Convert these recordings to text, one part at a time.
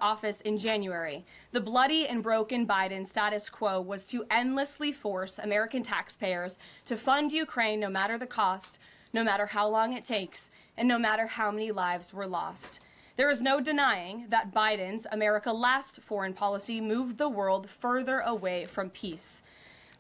office in January, the bloody and broken Biden status quo was to endlessly force American taxpayers to fund Ukraine no matter the cost, no matter how long it takes, and no matter how many lives were lost. There is no denying that Biden's America Last foreign policy moved the world further away from peace.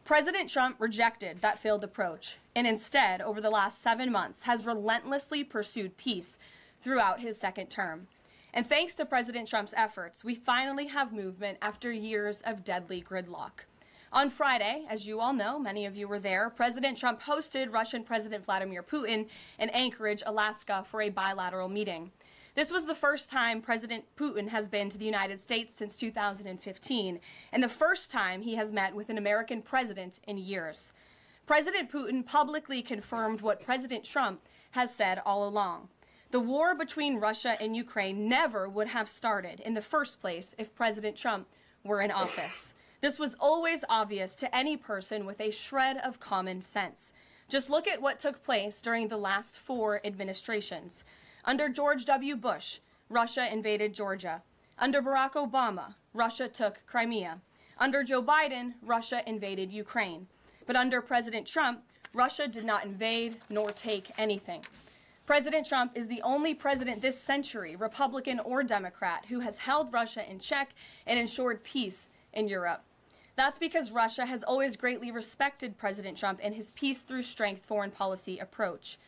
President Trump rejected that failed approach and instead, over the last 7 months, has relentlessly pursued peace throughout his second term. And thanks to President Trump's efforts, we finally have movement after years of deadly gridlock. On Friday, as you all know, many of you were there, President Trump hosted Russian President Vladimir Putin in Anchorage, Alaska, for a bilateral meeting. This was the first time President Putin has been to the United States since 2015, and the first time he has met with an American president in years. President Putin publicly confirmed what President Trump has said all along. The war between Russia and Ukraine never would have started in the first place if President Trump were in office. This was always obvious to any person with a shred of common sense. Just look at what took place during the last 4 administrations. Under George W. Bush, Russia invaded Georgia. Under Barack Obama, Russia took Crimea. Under Joe Biden, Russia invaded Ukraine. But under President Trump, Russia did not invade nor take anything. President Trump is the only president this century, Republican or Democrat, who has held Russia in check and ensured peace in Europe. That's because Russia has always greatly respected President Trump and his peace through strength foreign policy approach.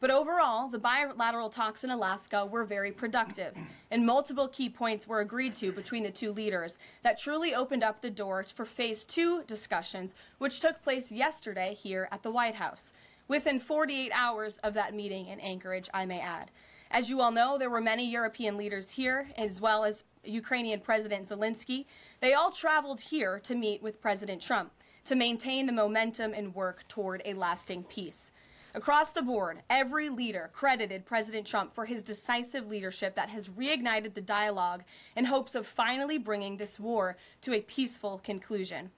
But overall, the bilateral talks in Alaska were very productive, and multiple key points were agreed to between the two leaders that truly opened up the door for Phase 2 discussions, which took place yesterday here at the White House. Within 48 hours of that meeting in Anchorage, I may add. As you all know, there were many European leaders here, as well as Ukrainian President Zelenskyy. They all traveled here to meet with President Trump to maintain the momentum and work toward a lasting peace. Across the board, every leader credited President Trump for his decisive leadership that has reignited the dialogue in hopes of finally bringing this war to a peaceful conclusion.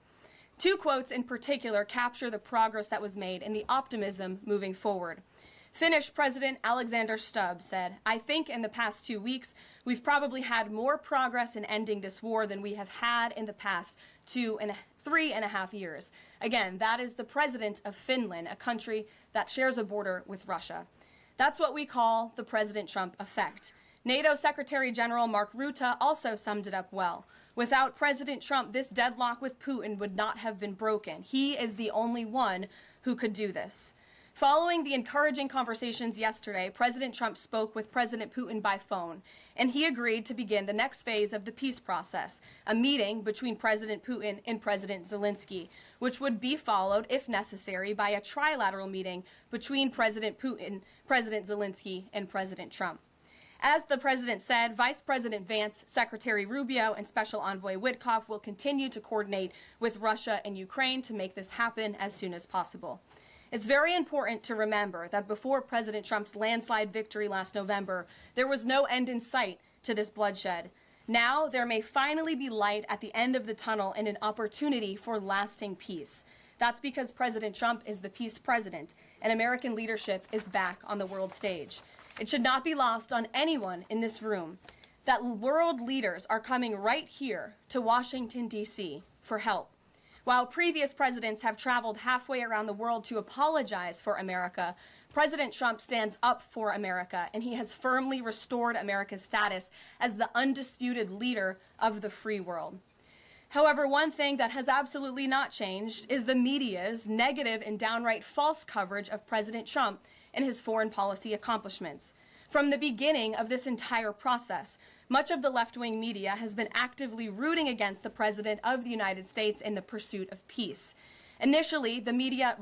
2 quotes in particular capture the progress that was made and the optimism moving forward. Finnish President Alexander Stubb said, "I think in the past 2 weeks, we've probably had more progress in ending this war than we have had in the past 3.5 years. Again, that is the president of Finland, a country that shares a border with Russia. That's what we call the President Trump effect. NATO Secretary General Mark Rutte also summed it up well. Without President Trump, this deadlock with Putin would not have been broken. He is the only one who could do this." Following the encouraging conversations yesterday, President Trump spoke with President Putin by phone, and he agreed to begin the next phase of the peace process, a meeting between President Putin and President Zelenskyy, which would be followed, if necessary, by a trilateral meeting between President Putin, President Zelenskyy, and President Trump. As the president said, Vice President Vance, Secretary Rubio, and Special Envoy Witkoff will continue to coordinate with Russia and Ukraine to make this happen as soon as possible. It's very important to remember that before President Trump's landslide victory last November, there was no end in sight to this bloodshed. Now, there may finally be light at the end of the tunnel and an opportunity for lasting peace. That's because President Trump is the peace president, and American leadership is back on the world stage. It should not be lost on anyone in this room that world leaders are coming right here to Washington, D.C. for help. While previous presidents have traveled halfway around the world to apologize for America, President Trump stands up for America, and he has firmly restored America's status as the undisputed leader of the free world. However, one thing that has absolutely not changed is the media's negative and downright false coverage of President Trump and his foreign policy accomplishments. From the beginning of this entire process, much of the left-wing media has been actively rooting against the President of the United States in the pursuit of peace. Initially, the media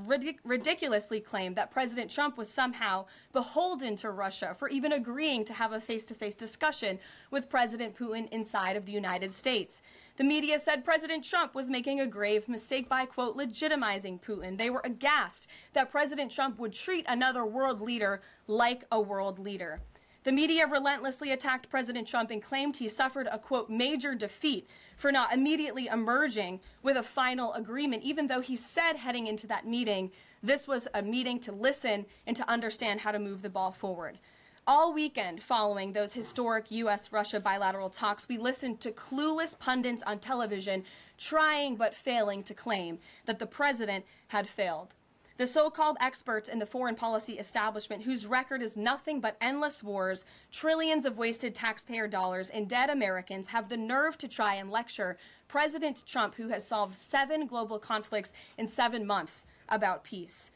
ridiculously claimed that President Trump was somehow beholden to Russia for even agreeing to have a face-to-face discussion with President Putin inside of the United States. The media said President Trump was making a grave mistake by, quote, legitimizing Putin. They were aghast that President Trump would treat another world leader like a world leader. The media relentlessly attacked President Trump and claimed he suffered a, quote, major defeat for not immediately emerging with a final agreement, even though he said heading into that meeting, this was a meeting to listen and to understand how to move the ball forward. All weekend following those historic U.S.-Russia bilateral talks, we listened to clueless pundits on television trying but failing to claim that the president had failed. The so-called experts in the foreign policy establishment, whose record is nothing but endless wars, trillions of wasted taxpayer dollars, and dead Americans, have the nerve to try and lecture President Trump, who has solved 7 global conflicts in 7 months, about peace.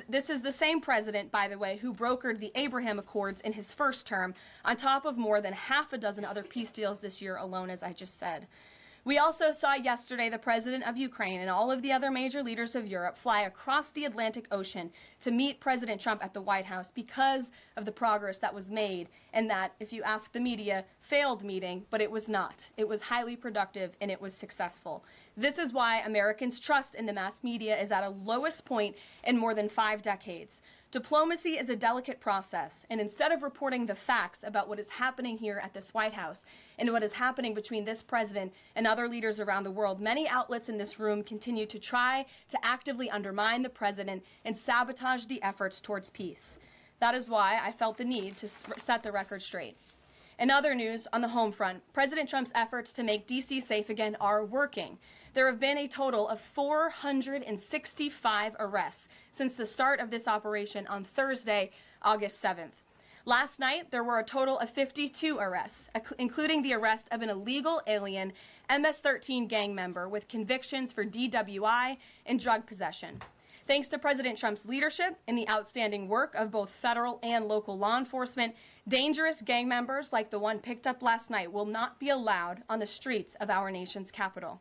This is the same president, by the way, who brokered the Abraham Accords in his first term, on top of more than half a dozen other peace deals this year alone, as I just said. We also saw yesterday the president of Ukraine and all of the other major leaders of Europe fly across the Atlantic Ocean to meet President Trump at the White House because of the progress that was made, and that, if you ask the media, failed meeting, but it was not. It was highly productive and it was successful. This is why Americans' trust in the mass media is at a lowest point in more than 5 decades. Diplomacy is a delicate process, and instead of reporting the facts about what is happening here at this White House and what is happening between this president and other leaders around the world, many outlets in this room continue to try to actively undermine the president and sabotage the efforts towards peace. That is why I felt the need to set the record straight. In other news, on the home front, President Trump's efforts to make D.C. safe again are working. There have been a total of 465 arrests since the start of this operation on Thursday, August 7th. Last night, there were a total of 52 arrests, including the arrest of an illegal alien MS-13 gang member with convictions for DWI and drug possession. Thanks to President Trump's leadership and the outstanding work of both federal and local law enforcement, dangerous gang members like the one picked up last night will not be allowed on the streets of our nation's capital.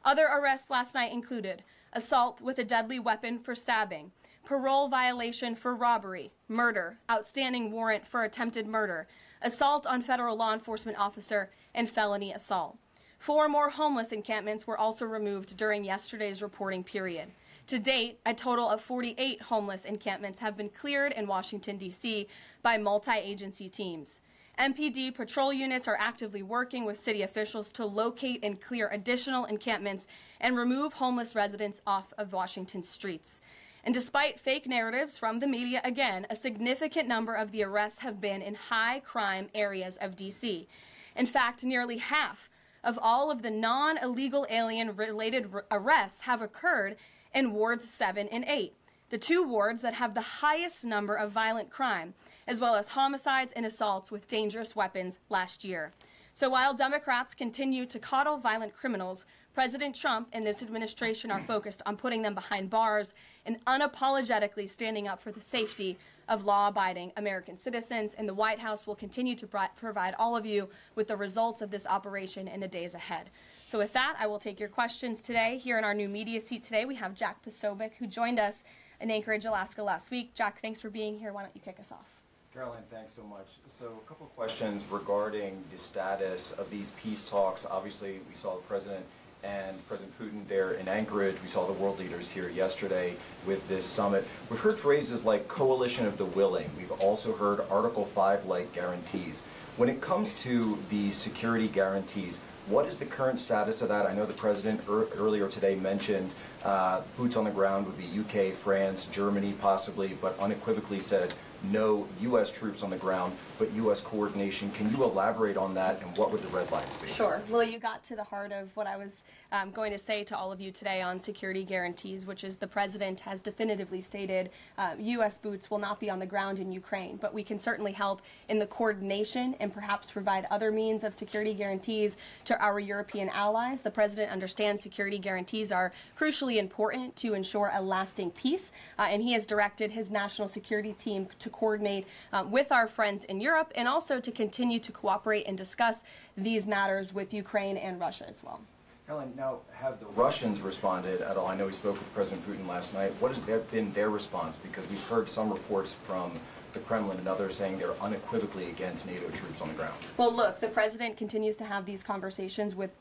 Other arrests last night included assault with a deadly weapon for stabbing, parole violation for robbery, murder, outstanding warrant for attempted murder, assault on federal law enforcement officer, and felony assault. 4 more homeless encampments were also removed during yesterday's reporting period. To date, a total of 48 homeless encampments have been cleared in Washington, D.C. by multi-agency teams. MPD patrol units are actively working with city officials to locate and clear additional encampments and remove homeless residents off of Washington's streets. And despite fake narratives from the media, again, a significant number of the arrests have been in high-crime areas of D.C. In fact, nearly half of all of the non-illegal alien-related arrests have occurred in Wards 7 and 8, the 2 wards that have the highest number of violent crime, as well as homicides and assaults with dangerous weapons last year. So while Democrats continue to coddle violent criminals, President Trump and this administration are focused on putting them behind bars and unapologetically standing up for the safety of law-abiding American citizens, and the White House will continue to provide all of you with the results of this operation in the days ahead. So with that, I will take your questions today. Here in our new media seat today, we have Jack Posobiec, who joined us in Anchorage, Alaska last week. Jack, thanks for being here. Why don't you kick us off? Karoline, thanks so much. So a couple of questions regarding the status of these peace talks. Obviously, we saw the President and President Putin there in Anchorage. We saw the world leaders here yesterday with this summit. We've heard phrases like coalition of the willing. We've also heard Article 5-like guarantees. When it comes to the security guarantees, what is the current status of that? I know the President earlier today mentioned boots on the ground would be UK, France, Germany possibly, but unequivocally said no U.S. troops on the ground, but U.S. coordination. Can you elaborate on that, and what would the red lines be? Sure. Well, you got to the heart of what I was going to say to all of you today on security guarantees, which is the President has definitively stated U.S. boots will not be on the ground in Ukraine, but we can certainly help in the coordination and perhaps provide other means of security guarantees to our European allies. The President understands security guarantees are crucially important to ensure a lasting peace, and he has directed his national security team to coordinate with our friends in Europe and also to continue to cooperate and discuss these matters with Ukraine and Russia as well. Karoline, now, have the Russians responded at all? I know we spoke with President Putin last night. What has been their response? Because we've heard some reports from the Kremlin and others saying they're unequivocally against NATO troops on the ground. Well, look, the President continues to have these conversations with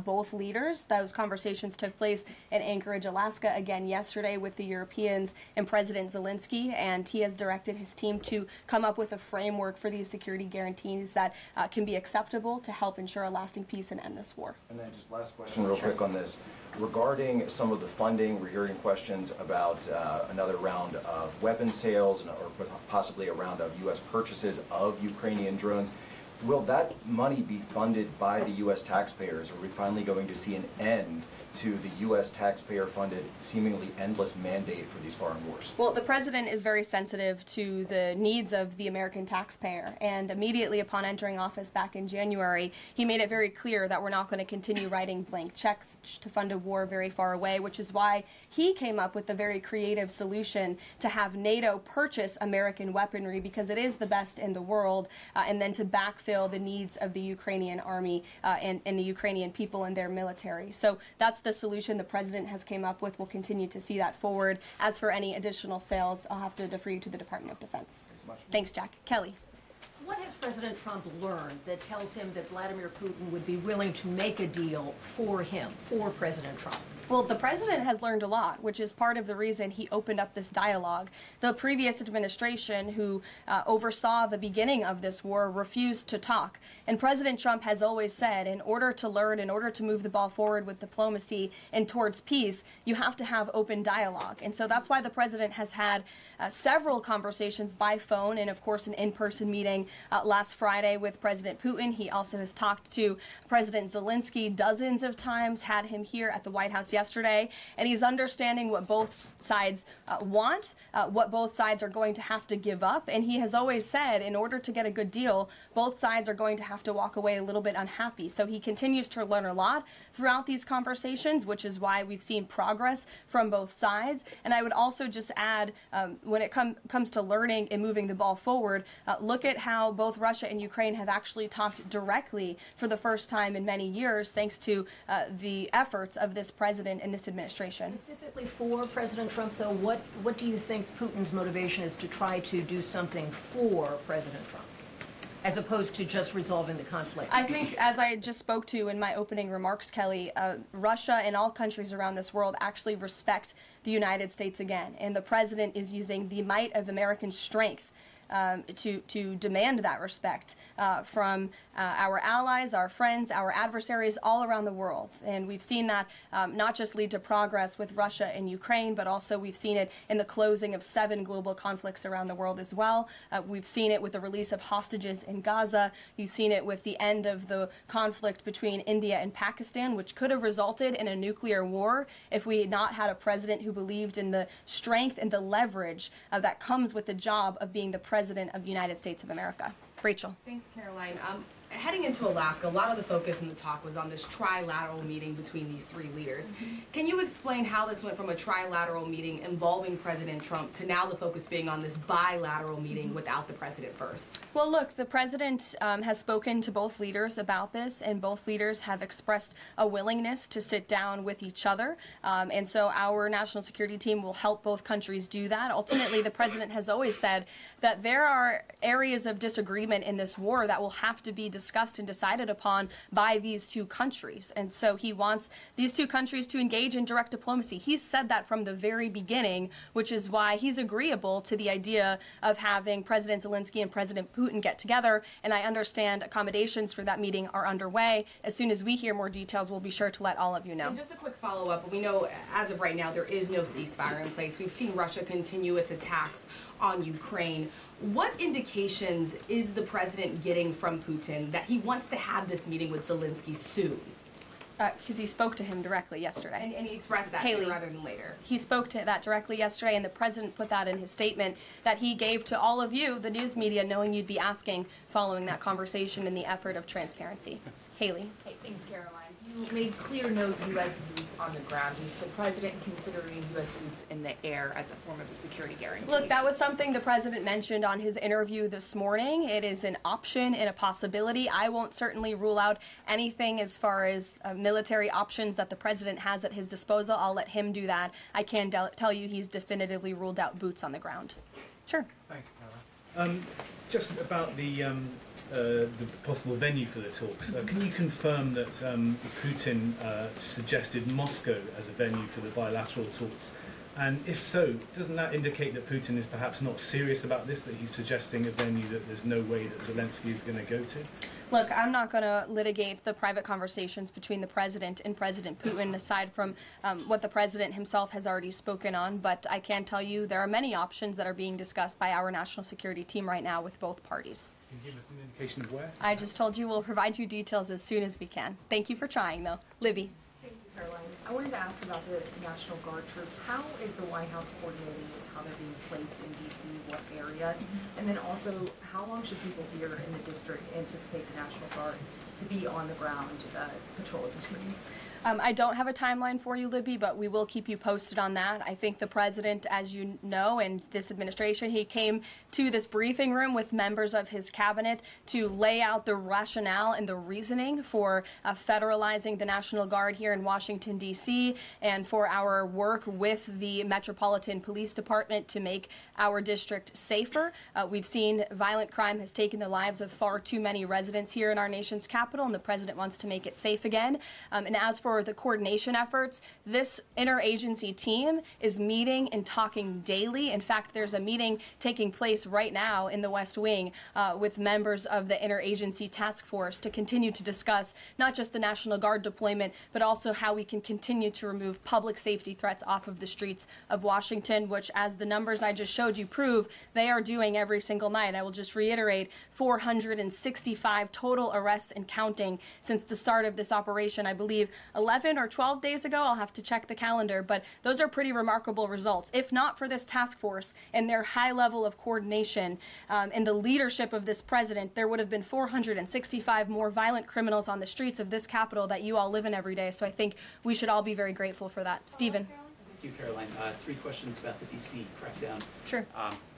both leaders. Those conversations took place in Anchorage, Alaska, again yesterday with the Europeans and President Zelenskyy, and he has directed his team to come up with a framework for these security guarantees that can be acceptable to help ensure a lasting peace and end this war. And then just last question real quick on this. Regarding some of the funding, we're hearing questions about another round of weapons sales or possibly specifically around U.S. purchases of Ukrainian drones. Will that money be funded by the U.S. taxpayers? Are we finally going to see an end to the U.S. taxpayer-funded, seemingly endless mandate for these foreign wars? Well, the president is very sensitive to the needs of the American taxpayer, and immediately upon entering office back in January, he made it very clear that we're not going to continue writing blank checks to fund a war very far away, which is why he came up with the very creative solution to have NATO purchase American weaponry, because it is the best in the world, and then to backfill the needs of the Ukrainian army and the Ukrainian people and their military. So that's the solution the president has came up with. We'll continue to see that forward. As for any additional sales, I'll have to defer you to the Department of Defense. Thanks so much. Thanks, Jack. Kelly. What has President Trump learned that tells him that Vladimir Putin would be willing to make a deal for him, for President Trump? Well, the president has learned a lot, which is part of the reason he opened up this dialogue. The previous administration, who oversaw the beginning of this war, refused to talk. And President Trump has always said, in order to learn, in order to move the ball forward with diplomacy and towards peace, you have to have open dialogue. And so that's why the president has had several conversations by phone and, of course, an in-person meeting last Friday with President Putin. He also has talked to President Zelenskyy dozens of times, had him here at the White House yesterday, and he's understanding what both sides want, what both sides are going to have to give up. And he has always said, in order to get a good deal, both sides are going to have to walk away a little bit unhappy. So he continues to learn a lot throughout these conversations, which is why we've seen progress from both sides. And I would also just add, when it comes to learning and moving the ball forward, look at how both Russia and Ukraine have actually talked directly for the first time in many years, thanks to the efforts of this president and this administration. Specifically for President Trump, though, what do you think Putin's motivation is to try to do something for President Trump, as opposed to just resolving the conflict? I think, as I just spoke to in my opening remarks, Kelly, Russia and all countries around this world actually respect the United States again, and the president is using the might of American strength to demand that respect from our allies, our friends, our adversaries all around the world. And we've seen that not just lead to progress with Russia and Ukraine, but also we've seen it in the closing of 7 global conflicts around the world as well. We've seen it with the release of hostages in Gaza. You've seen it with the end of the conflict between India and Pakistan, which could have resulted in a nuclear war if we had not had a president who believed in the strength and the leverage that comes with the job of being the President of the United States of America. Rachel. Thanks, Caroline. Heading into Alaska, a lot of the focus in the talk was on this trilateral meeting between these 3 leaders. Can you explain how this went from a trilateral meeting involving President Trump to now the focus being on this bilateral meeting without the president first? Well, look, the president has spoken to both leaders about this, and both leaders have expressed a willingness to sit down with each other. And so our national security team will help both countries do that. Ultimately, the president has always said that there are areas of disagreement in this war that will have to be discussed and decided upon by these 2 countries. And so he wants these 2 countries to engage in direct diplomacy. He's said that from the very beginning, which is why he's agreeable to the idea of having President Zelenskyy and President Putin get together. And I understand accommodations for that meeting are underway. As soon as we hear more details, we'll be sure to let all of you know. And just a quick follow-up. We know as of right now there is no ceasefire in place. We've seen Russia continue its attacks on Ukraine. What indications is the president getting from Putin that he wants to have this meeting with Zelenskyy soon? Because he spoke to him directly yesterday. And he expressed that Haley, sooner rather than later. He spoke to that directly yesterday, and the president put that in his statement that he gave to all of you, the news media, knowing you'd be asking following that conversation in the effort of transparency. Haley. Hey, thanks, Caroline. You made clear no U.S. boots on the ground. Is the president considering U.S. boots in the air as a form of a security guarantee? Look, that was something the president mentioned on his interview this morning. It is an option and a possibility. I won't certainly rule out anything as far as military options that the president has at his disposal. I'll let him do that. I can tell you he's definitively ruled out boots on the ground. Sure. Thanks, Caroline. Just about the possible venue for the talks, can you confirm that Putin suggested Moscow as a venue for the bilateral talks? And if so, doesn't that indicate that Putin is perhaps not serious about this, that he's suggesting a venue that there's no way that Zelenskyy is going to go to? Look, I'm not going to litigate the private conversations between the president and President Putin, aside from what the president himself has already spoken on. But I can tell you there are many options that are being discussed by our national security team right now with both parties. Can you give us an indication of where? I just told you we'll provide you details as soon as we can. Thank you for trying, though. Libby. Thank you, Caroline. I wanted to ask about the National Guard troops. How is the White House coordinating with how they're being placed in D.C., what areas? And then also, how long should people here in the district anticipate the National Guard to be on the ground patrolling the streets? I don't have a timeline for you, Libby, but we will keep you posted on that. I think the president, as you know, and this administration, he came to this briefing room with members of his cabinet to lay out the rationale and the reasoning for federalizing the National Guard here in Washington, D.C., and for our work with the Metropolitan Police Department to make our district safer. We've seen violent crime has taken the lives of far too many residents here in our nation's capital, and the president wants to make it safe again. And as for the coordination efforts, this interagency team is meeting and talking daily. In fact, there's a meeting taking place right now in the West Wing with members of the interagency task force to continue to discuss not just the National Guard deployment, but also how we can continue to remove public safety threats off of the streets of Washington, which, as the numbers I just showed you prove, they are doing every single night. I will just reiterate, 465 total arrests and counting since the start of this operation. I believe 11 or 12 days ago. I'll have to check the calendar, but those are pretty remarkable results. If not for this task force and their high level of coordination and the leadership of this president, there would have been 465 more violent criminals on the streets of this capital that you all live in every day. So I think we should all be very grateful for that. Stephen. Thank you, Caroline. 3 questions about the D.C. crackdown. Sure.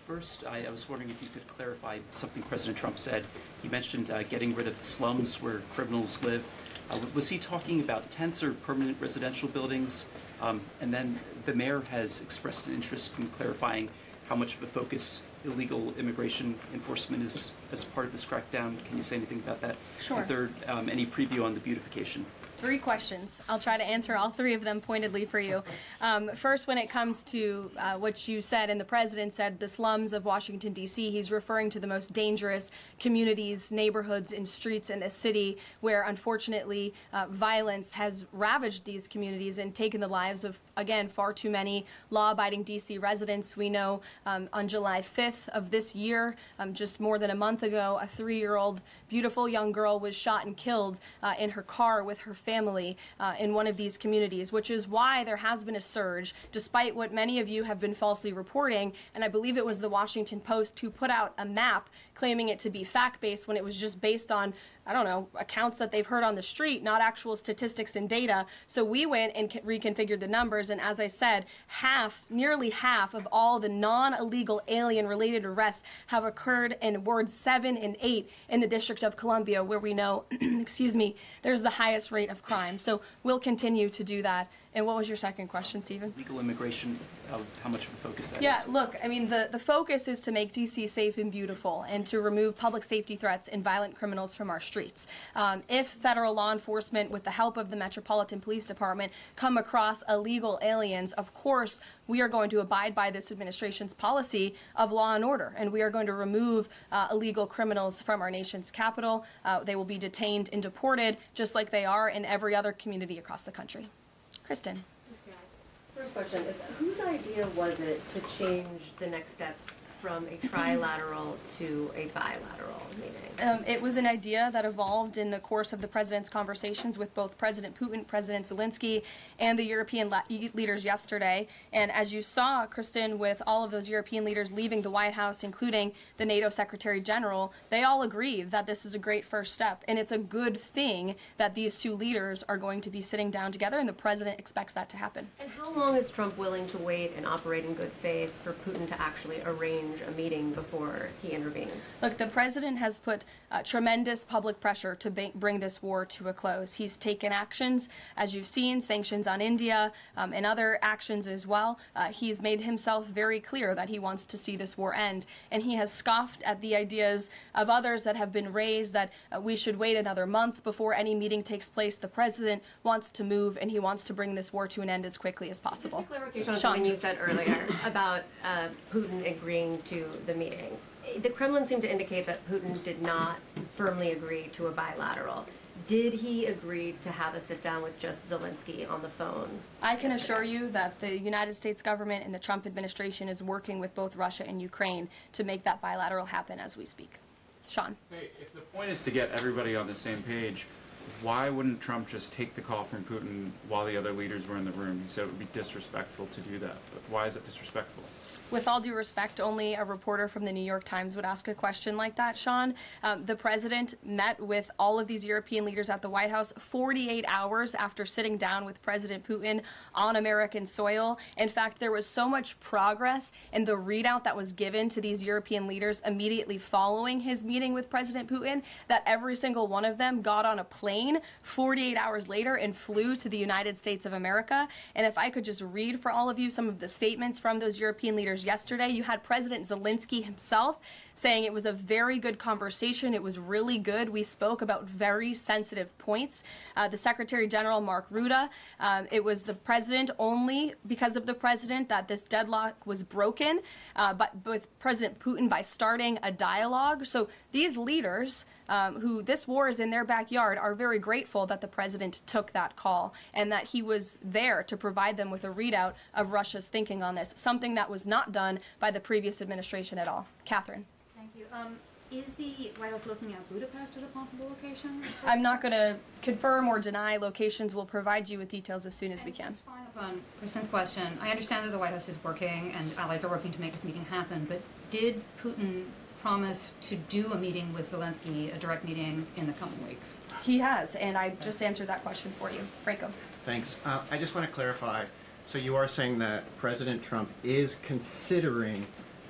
First, I was wondering if you could clarify something President Trump said. He mentioned getting rid of the slums where criminals live. Was he talking about tents or permanent residential buildings? And then the mayor has expressed an interest in clarifying how much of a focus illegal immigration enforcement is as part of this crackdown. Can you say anything about that? Sure. And third, any preview on the beautification? 3 questions. I'll try to answer all 3 of them pointedly for you. First, when it comes to what you said, and the president said, the slums of Washington, D.C., he's referring to the most dangerous communities, neighborhoods, and streets in the city where, unfortunately, violence has ravaged these communities and taken the lives of, again, far too many law-abiding D.C. residents. We know on July 5th of this year, just more than a month ago, a 3-year-old beautiful young girl was shot and killed in her car with her family in one of these communities, which is why there has been a surge, despite what many of you have been falsely reporting. And I believe it was the Washington Post who put out a map claiming it to be fact-based when it was just based on, I don't know, accounts that they've heard on the street, not actual statistics and data. So we went and reconfigured the numbers, and as I said, nearly half of all the non-illegal alien-related arrests have occurred in wards 7 and 8 in the District of Columbia, where we know, excuse me, there's the highest rate of crime. So we'll continue to do that. And what was your second question, Stephen? Legal immigration, how much of a focus that is? Yeah, look, I mean, the focus is to make D.C. safe and beautiful and to remove public safety threats and violent criminals from our streets. If federal law enforcement, with the help of the Metropolitan Police Department, come across illegal aliens, of course, we are going to abide by this administration's policy of law and order, and we are going to remove illegal criminals from our nation's capital. They will be detained and deported, just like they are in every other community across the country. Kristen. First question is, whose idea was it to change the next steps from a trilateral to a bilateral meeting? It was an idea that evolved in the course of the president's conversations with both President Putin, President Zelenskyy, and the European leaders yesterday. And as you saw, Kristen, with all of those European leaders leaving the White House, including the NATO Secretary General, they all agreed that this is a great first step. And it's a good thing that these 2 leaders are going to be sitting down together, and the president expects that to happen. And how long is Trump willing to wait and operate in good faith for Putin to actually arrange a meeting before he intervenes? Look, the president has put tremendous public pressure to bring this war to a close. He's taken actions, as you've seen, sanctions on India and other actions as well. He's made himself very clear that he wants to see this war end, and he has scoffed at the ideas of others that have been raised that we should wait another month before any meeting takes place. The president wants to move, and he wants to bring this war to an end as quickly as possible. Just a clarification on something you said earlier about Putin agreeing to the meeting. The Kremlin seemed to indicate that Putin did not firmly agree to a bilateral. Did he agree to have a sit down with just Zelenskyy on the phone? I can assure you that the United States government and the Trump administration is working with both Russia and Ukraine to make that bilateral happen as we speak. Sean. Hey, if the point is to get everybody on the same page, why wouldn't Trump just take the call from Putin while the other leaders were in the room? He said it would be disrespectful to do that. But why is it disrespectful? With all due respect, only a reporter from the New York Times would ask a question like that, Sean. The president met with all of these European leaders at the White House 48 hours after sitting down with President Putin on American soil. In fact, there was so much progress in the readout that was given to these European leaders immediately following his meeting with President Putin that every single one of them got on a plane 48 hours later and flew to the United States of America. And if I could just read for all of you some of the statements from those European leaders yesterday, you had President Zelenskyy himself saying it was a very good conversation. It was really good. We spoke about very sensitive points. The Secretary General, Mark Rutte, it was the president, only because of the president, that this deadlock was broken, but with President Putin by starting a dialogue. So these leaders, who this war is in their backyard, are very grateful that the president took that call and that he was there to provide them with a readout of Russia's thinking on this, something that was not done by the previous administration at all. Catherine. Thank you. Is the White House looking at Budapest as a possible location? I'm not going to confirm or deny locations. We'll provide you with details as soon as we can. Just following up on Kristen's question, I understand that the White House is working and allies are working to make this meeting happen, but did Putin promise to do a meeting with Zelenskyy, a direct meeting, in the coming weeks? He has, and I just answered that question for you. Franco. Thanks. I just want to clarify. So you are saying that President Trump is considering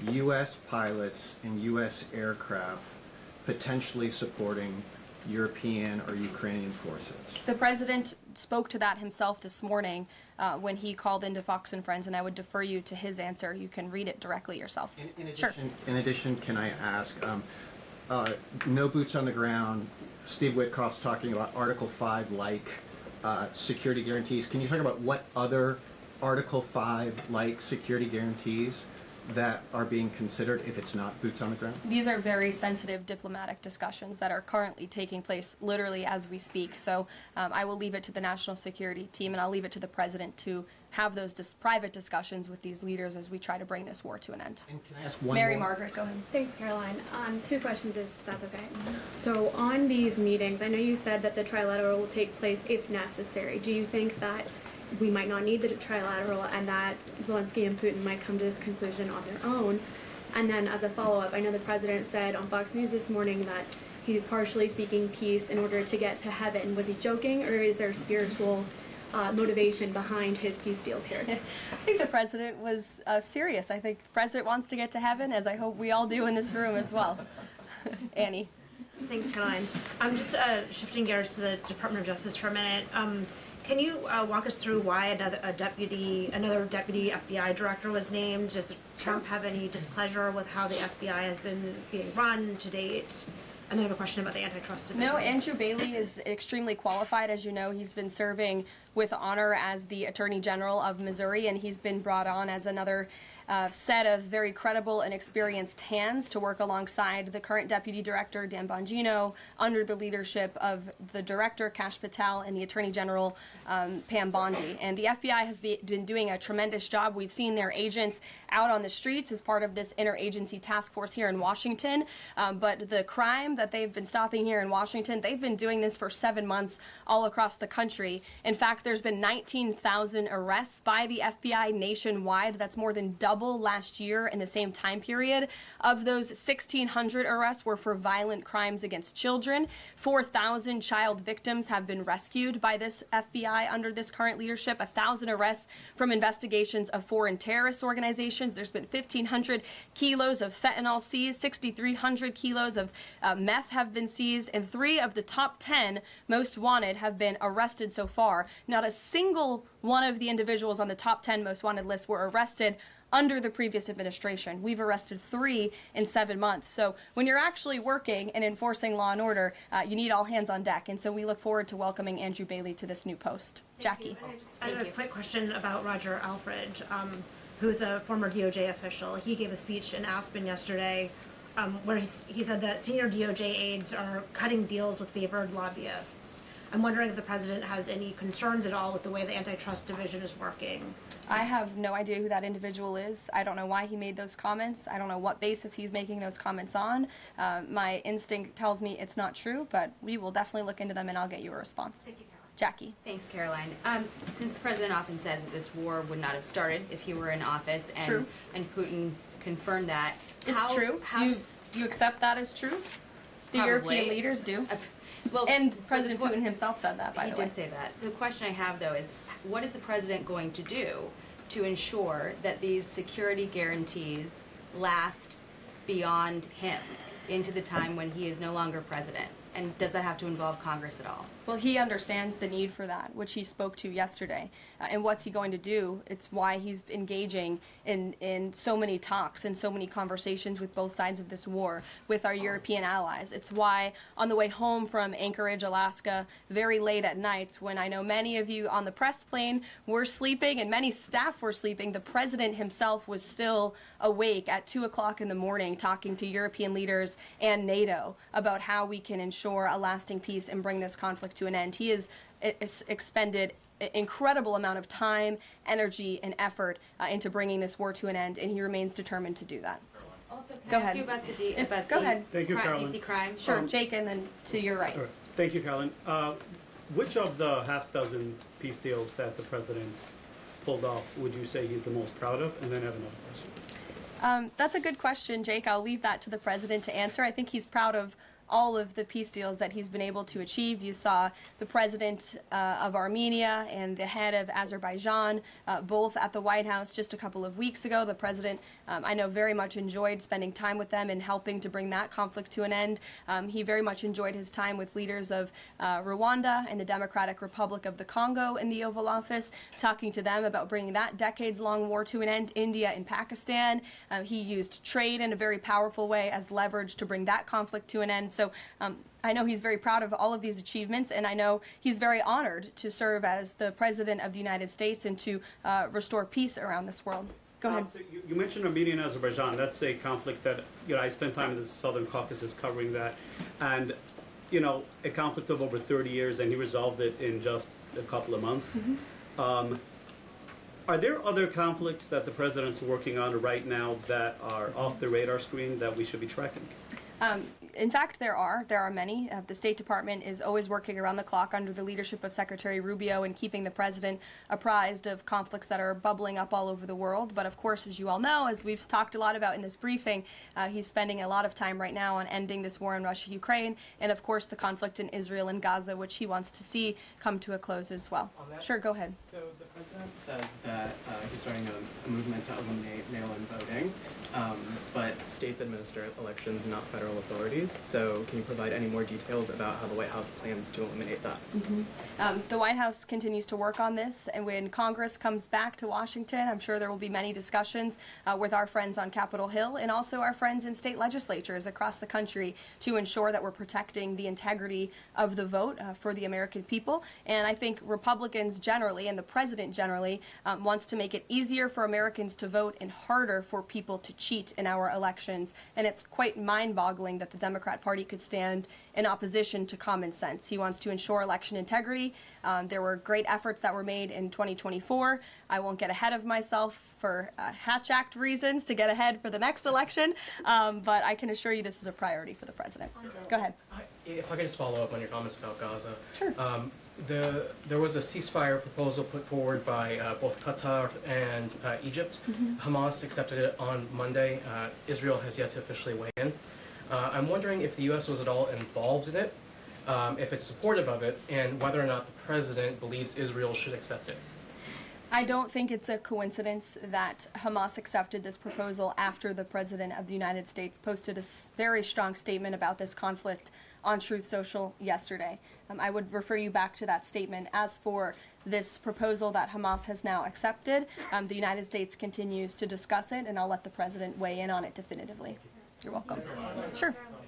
U.S. pilots and U.S. aircraft potentially supporting European or Ukrainian forces? The president spoke to that himself this morning when he called into Fox and Friends, and I would defer you to his answer. You can read it directly yourself. In addition, can I ask, no boots on the ground, Steve Witkoff's talking about Article 5-like security guarantees. Can you talk about what other Article 5-like security guarantees that are being considered if it's not boots on the ground? These are very sensitive diplomatic discussions that are currently taking place literally as we speak. So I will leave it to the national security team, and I'll leave it to the president to have those private discussions with these leaders as we try to bring this war to an end. And can I ask one Mary more? Margaret, go ahead. Thanks, Caroline. Two questions, if that's okay. So on these meetings, I know you said that the trilateral will take place if necessary. Do you think that we might not need the trilateral and that Zelenskyy and Putin might come to this conclusion on their own? And then as a follow-up, I know the president said on Fox News this morning that he's partially seeking peace in order to get to heaven. Was he joking, or is there spiritual motivation behind his peace deals here? I think the president was serious. I think the president wants to get to heaven, as I hope we all do in this room as well. Annie. Thanks, Caroline. I'm just shifting gears to the Department of Justice for a minute. Can you walk us through why another deputy FBI director was named? Does Trump have any displeasure with how the FBI has been being run to date? And I have a question about the antitrust. No, Andrew Bailey is extremely qualified. As you know, he's been serving with honor as the Attorney General of Missouri, and he's been brought on as another set of very credible and experienced hands to work alongside the current Deputy Director, Dan Bongino, under the leadership of the Director, Kash Patel, and the Attorney General, Pam Bondi. And the FBI has been doing a tremendous job. We've seen their agents out on the streets as part of this interagency task force here in Washington. But the crime that they've been stopping here in Washington, they've been doing this for 7 months all across the country. In fact, there's been 19,000 arrests by the FBI nationwide. That's more than double last year in the same time period. Of those, 1,600 arrests were for violent crimes against children. 4,000 child victims have been rescued by this FBI under this current leadership. 1,000 arrests from investigations of foreign terrorist organizations. There's been 1,500 kilos of fentanyl seized. 6,300 kilos of meth have been seized. And 3 of the top 10 most wanted have been arrested so far. Not a single one of the individuals on the top 10 most wanted list were arrested under the previous administration. We've arrested 3 in 7 months. So when you're actually working and enforcing law and order, you need all hands on deck. And so we look forward to welcoming Andrew Bailey to this new post. Jackie. I have a quick question about Roger Alfred, who's a former DOJ official. He gave a speech in Aspen yesterday where he said that senior DOJ aides are cutting deals with favored lobbyists. I'm wondering if the president has any concerns at all with the way the antitrust division is working. I have no idea who that individual is. I don't know why he made those comments. I don't know what basis he's making those comments on. My instinct tells me it's not true, but we will definitely look into them and I'll get you a response. Thank you, Caroline. Jackie. Thanks, Caroline. Since the president often says that this war would not have started if he were in office, and True. and Putin confirmed that. It's true. Do you accept that as truth? The Probably. European leaders do. Well, And President Putin himself said that, by the way. He did say that. The question I have, though, is what is the president going to do to ensure that these security guarantees last beyond him into the time when he is no longer president? And does that have to involve Congress at all? Well, he understands the need for that, which he spoke to yesterday. And what's he going to do? It's why he's engaging in so many talks and so many conversations with both sides of this war with our European allies. It's why on the way home from Anchorage, Alaska, very late at night, when I know many of you on the press plane were sleeping and many staff were sleeping, the president himself was still awake at 2 o'clock in the morning talking to European leaders and NATO about how we can ensure a lasting peace and bring this conflict to an end. He has expended an incredible amount of time, energy, and effort into bringing this war to an end, and he remains determined to do that. Also, can Go I ask ahead. you about the Go ahead. Thank you, Caroline. DC crime? Sure, Jake, and then to your right. All right. Thank you, Caroline. Which of the half-dozen peace deals that the president's pulled off would you say he's the most proud of? And then I have another question. That's a good question, Jake. I'll leave that to the president to answer. I think he's proud of all of the peace deals that he's been able to achieve. You saw the president of Armenia and the head of Azerbaijan both at the White House just a couple of weeks ago. The president, I know, very much enjoyed spending time with them and helping to bring that conflict to an end. He very much enjoyed his time with leaders of Rwanda and the Democratic Republic of the Congo in the Oval Office, talking to them about bringing that decades-long war to an end. India and Pakistan. He used trade in a very powerful way as leverage to bring that conflict to an end. So I know he's very proud of all of these achievements, and I know he's very honored to serve as the President of the United States and to restore peace around this world. Go ahead. So you mentioned Armenia and Azerbaijan. That's a conflict that, I spent time in the Southern Caucasus covering that. And, a conflict of over 30 years, and he resolved it in just a couple of months. Mm-hmm. Are there other conflicts that the president's working on right now that are off the radar screen that we should be tracking? In fact, there are many. The State Department is always working around the clock under the leadership of Secretary Rubio and keeping the president apprised of conflicts that are bubbling up all over the world. But of course, as you all know, as we've talked a lot about in this briefing, he's spending a lot of time right now on ending this war in Russia-Ukraine, and of course the conflict in Israel and Gaza, which he wants to see come to a close as well. Sure, go ahead. So the president says that he's starting a movement to eliminate mail-in voting, but states administer elections, not federal authorities. So can you provide any more details about how the White House plans to eliminate that? Mm-hmm. The White House continues to work on this, and when Congress comes back to Washington, I'm sure there will be many discussions with our friends on Capitol Hill and also our friends in state legislatures across the country to ensure that we're protecting the integrity of the vote for the American people. And I think Republicans generally, and the president generally, wants to make it easier for Americans to vote and harder for people to cheat in our elections. And it's quite mind-boggling that the Democrat Party could stand in opposition to common sense. He wants to ensure election integrity. There were great efforts that were made in 2024. I won't get ahead of myself for Hatch Act reasons to get ahead for the next election, but I can assure you this is a priority for the president. Go ahead. If I could just follow up on your comments about Gaza. Sure. There was a ceasefire proposal put forward by both Qatar and Egypt. Mm-hmm. Hamas accepted it on Monday. Israel has yet to officially weigh in. I'm wondering if the U.S. was at all involved in it, if it's supportive of it, and whether or not the president believes Israel should accept it. I don't think it's a coincidence that Hamas accepted this proposal after the President of the United States posted a very strong statement about this conflict on Truth Social yesterday. I would refer you back to that statement. As for this proposal that Hamas has now accepted, the United States continues to discuss it, and I'll let the President weigh in on it definitively. You're welcome. Sure. Caroline,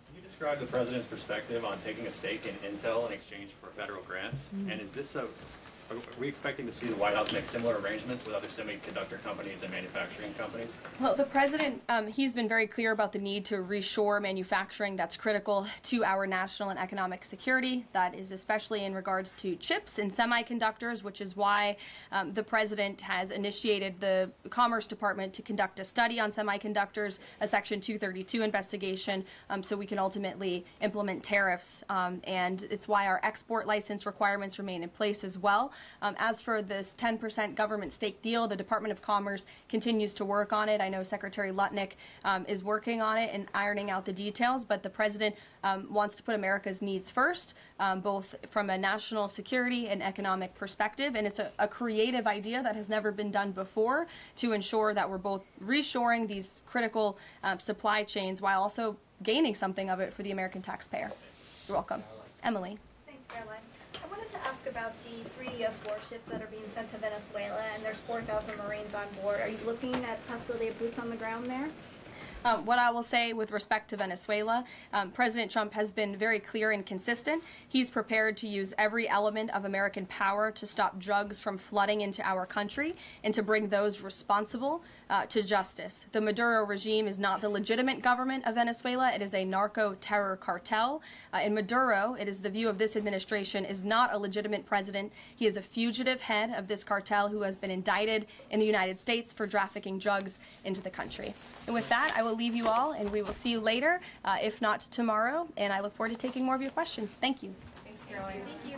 can you describe the president's perspective on taking a stake in Intel in exchange for federal grants? And is this a Are we expecting to see the White House make similar arrangements with other semiconductor companies and manufacturing companies? Well, the president, he's been very clear about the need to reshore manufacturing. That's critical to our national and economic security. That is especially in regards to chips and semiconductors, which is why the president has initiated the Commerce Department to conduct a study on semiconductors, a Section 232 investigation, so we can ultimately implement tariffs. And it's why our export license requirements remain in place as well. As for this 10% government stake deal, the Department of Commerce continues to work on it. I know Secretary Lutnick is working on it and ironing out the details, but the president wants to put America's needs first, both from a national security and economic perspective. And it's a creative idea that has never been done before to ensure that we're both reshoring these critical supply chains while also gaining something of it for the American taxpayer. You're welcome. Emily. Thanks, Caroline. I wanted to ask about the 3 U.S. warships that are being sent to Venezuela, and there's 4,000 Marines on board. Are you looking at the possibility of boots on the ground there? What I will say with respect to Venezuela, President Trump has been very clear and consistent. He's prepared to use every element of American power to stop drugs from flooding into our country and to bring those responsible to justice. The Maduro regime is not the legitimate government of Venezuela. It is a narco-terror cartel. In Maduro, it is the view of this administration, is not a legitimate president. He is a fugitive head of this cartel who has been indicted in the United States for trafficking drugs into the country. And with that, I will leave you all, and we will see you later, if not tomorrow. And I look forward to taking more of your questions. Thank you. Thanks, Caroline. Thank you.